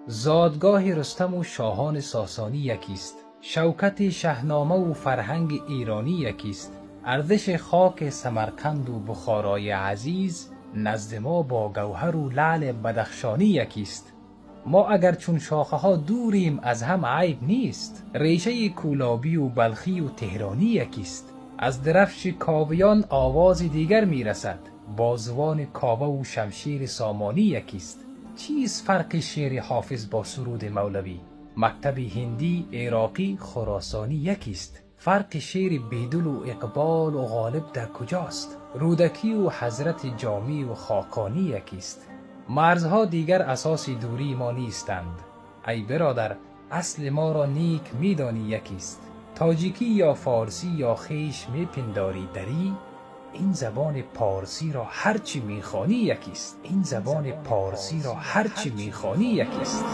زادگاه رستم و شاهان ساسانی یکیست. شوکت شاهنامه و فرهنگ ایرانی یکیست. ارزش خاک سمرقند و بخارای عزیز نزد ما با گوهر و لعل بدخشانی یکیست. ما اگر چون شاخه ها دوریم از هم عیب نیست. ریشه کولابی و بلخی و تهرانی یکیست. از درفش کاویان آواز دیگر میرسد. بازوان کاوه و شمشیر سامانی یکیست. چیست فرق شعر حافظ با سرود مولوی؟ مکتب هندی، عراقی، خراسانی یکیست. فرق شعر بیدل و اقبال و غالب در کجاست؟ رودکی و حضرت جامی و خاقانی یکیست. مرزها دیگر اساس دوری ما نیستند. ای برادر، اصل ما را نیک میدانی یکیست. تاجیکی یا فارسی یا خیش میپنداری دری، این زبان پارسی را هرچی میخوانی یکیست. این زبان پارسی را هرچی میخوانی یکیست.